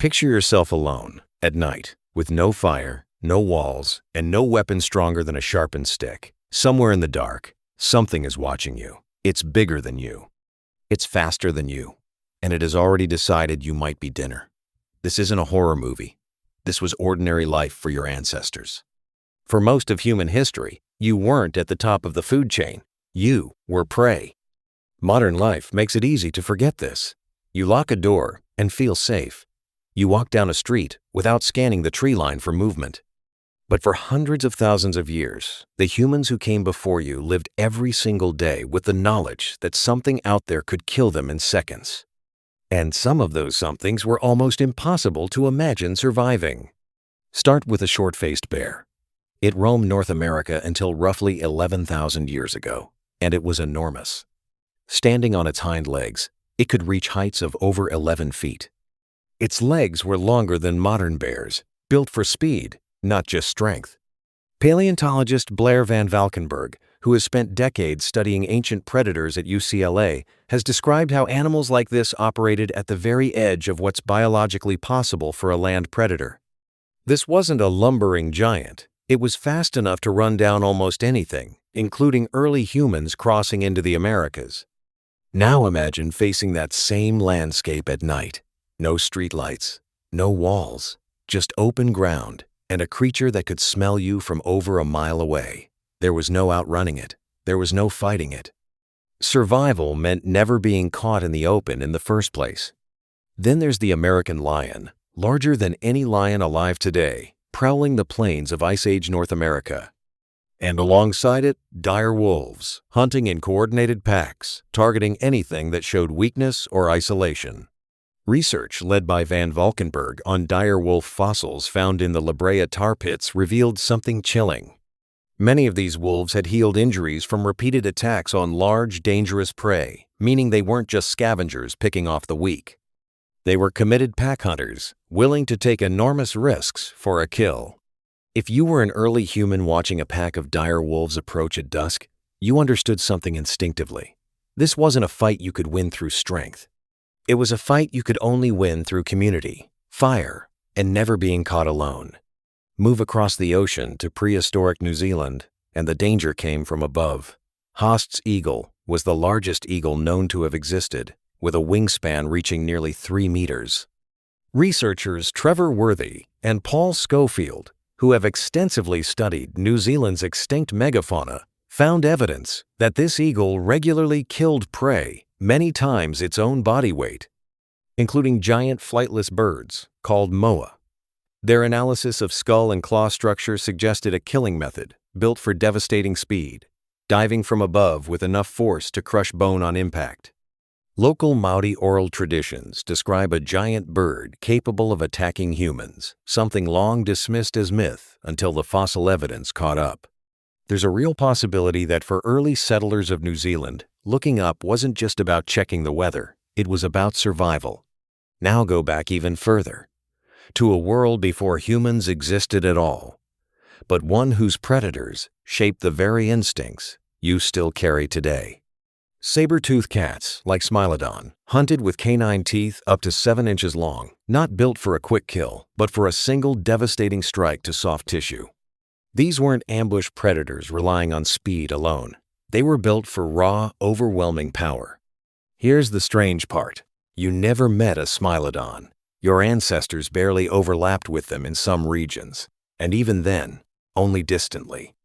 Picture yourself alone, at night, with no fire, no walls, and no weapon stronger than a sharpened stick. Somewhere in the dark, something is watching you. It's bigger than you. It's faster than you. And it has already decided you might be dinner. This isn't a horror movie. This was ordinary life for your ancestors. For most of human history, you weren't at the top of the food chain. You were prey. Modern life makes it easy to forget this. You lock a door and feel safe. You walk down a street without scanning the tree line for movement. But for hundreds of thousands of years, the humans who came before you lived every single day with the knowledge that something out there could kill them in seconds. And some of those somethings were almost impossible to imagine surviving. Start with a short-faced bear. It roamed North America until roughly 11,000 years ago, and it was enormous. Standing on its hind legs, it could reach heights of over 11 feet. Its legs were longer than modern bears, built for speed, not just strength. Paleontologist Blair Van Valkenburg, who has spent decades studying ancient predators at UCLA, has described how animals like this operated at the very edge of what's biologically possible for a land predator. This wasn't a lumbering giant. It was fast enough to run down almost anything, including early humans crossing into the Americas. Now imagine facing that same landscape at night. No streetlights, no walls, just open ground, and a creature that could smell you from over a mile away. There was no outrunning it. There was no fighting it. Survival meant never being caught in the open in the first place. Then there's the American lion, larger than any lion alive today, prowling the plains of Ice Age North America. And alongside it, dire wolves, hunting in coordinated packs, targeting anything that showed weakness or isolation. Research led by Van Valkenburg on dire wolf fossils found in the La Brea tar pits revealed something chilling. Many of these wolves had healed injuries from repeated attacks on large, dangerous prey, meaning they weren't just scavengers picking off the weak. They were committed pack hunters, willing to take enormous risks for a kill. If you were an early human watching a pack of dire wolves approach at dusk, you understood something instinctively. This wasn't a fight you could win through strength. It was a fight you could only win through community, fire, and never being caught alone. Move across the ocean to prehistoric New Zealand, and the danger came from above. Haast's eagle was the largest eagle known to have existed, with a wingspan reaching nearly 3 meters. Researchers Trevor Worthy and Paul Schofield, who have extensively studied New Zealand's extinct megafauna, found evidence that this eagle regularly killed prey many times its own body weight, including giant flightless birds called moa. Their analysis of skull and claw structure suggested a killing method built for devastating speed, diving from above with enough force to crush bone on impact. Local Maori oral traditions describe a giant bird capable of attacking humans, something long dismissed as myth until the fossil evidence caught up. There's a real possibility that for early settlers of New Zealand, looking up wasn't just about checking the weather, it was about survival. Now go back even further, to a world before humans existed at all, but one whose predators shaped the very instincts you still carry today. Saber-toothed cats, like Smilodon, hunted with canine teeth up to 7 inches long, not built for a quick kill, but for a single devastating strike to soft tissue. These weren't ambush predators relying on speed alone. They were built for raw, overwhelming power. Here's the strange part. You never met a Smilodon. Your ancestors barely overlapped with them in some regions, and even then, only distantly.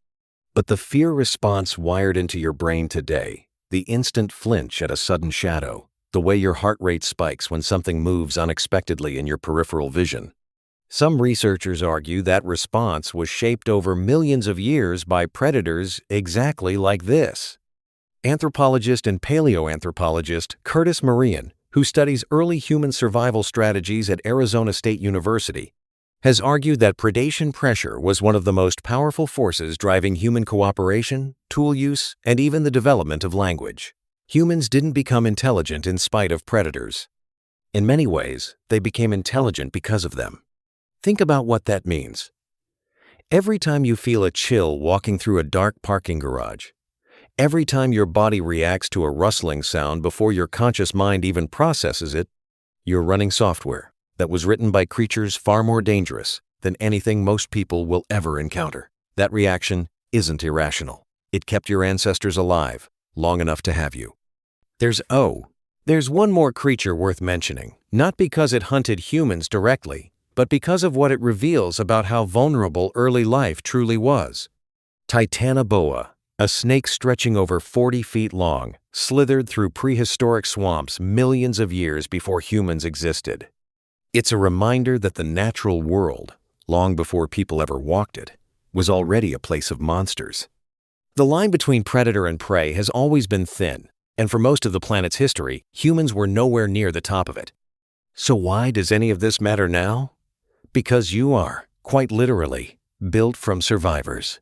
But the fear response wired into your brain today, the instant flinch at a sudden shadow, the way your heart rate spikes when something moves unexpectedly in your peripheral vision. Some researchers argue that response was shaped over millions of years by predators exactly like this. Anthropologist and paleoanthropologist Curtis Marian, who studies early human survival strategies at Arizona State University, has argued that predation pressure was one of the most powerful forces driving human cooperation, tool use, and even the development of language. Humans didn't become intelligent in spite of predators. In many ways, they became intelligent because of them. Think about what that means. Every time you feel a chill walking through a dark parking garage, every time your body reacts to a rustling sound before your conscious mind even processes it, you're running software, that was written by creatures far more dangerous than anything most people will ever encounter. That reaction isn't irrational. It kept your ancestors alive long enough to have you. There's one more creature worth mentioning, not because it hunted humans directly, but because of what it reveals about how vulnerable early life truly was. Titanoboa, a snake stretching over 40 feet long, slithered through prehistoric swamps millions of years before humans existed. It's a reminder that the natural world, long before people ever walked it, was already a place of monsters. The line between predator and prey has always been thin, and for most of the planet's history, humans were nowhere near the top of it. So why does any of this matter now? Because you are, quite literally, built from survivors.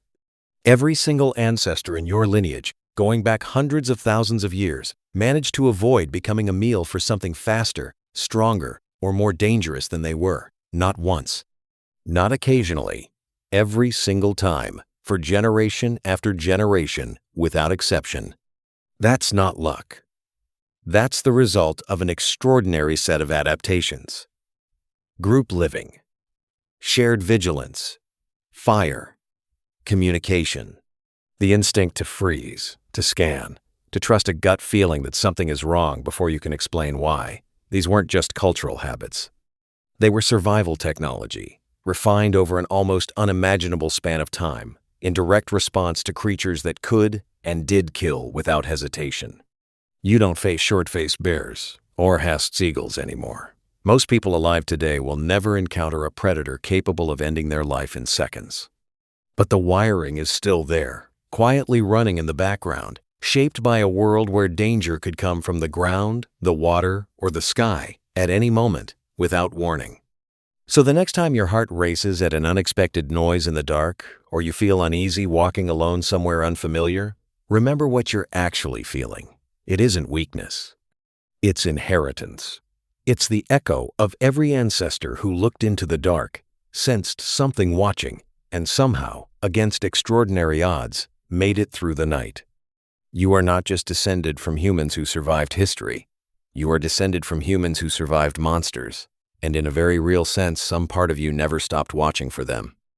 Every single ancestor in your lineage, going back hundreds of thousands of years, managed to avoid becoming a meal for something faster, stronger, or more dangerous than they were. Not once. Not occasionally. Every single time, for generation after generation, without exception. That's not luck. That's the result of an extraordinary set of adaptations. Group living, shared vigilance, fire, communication, the instinct to freeze, to scan, to trust a gut feeling that something is wrong before you can explain why. These weren't just cultural habits. They were survival technology, refined over an almost unimaginable span of time, in direct response to creatures that could and did kill without hesitation. You don't face short-faced bears or Haast seagulls anymore. Most people alive today will never encounter a predator capable of ending their life in seconds. But the wiring is still there, quietly running in the background, shaped by a world where danger could come from the ground, the water, or the sky at any moment without warning. So the next time your heart races at an unexpected noise in the dark, or you feel uneasy walking alone somewhere unfamiliar, remember what you're actually feeling. It isn't weakness. It's inheritance. It's the echo of every ancestor who looked into the dark, sensed something watching, and somehow, against extraordinary odds, made it through the night. You are not just descended from humans who survived history. You are descended from humans who survived monsters, and in a very real sense, some part of you never stopped watching for them.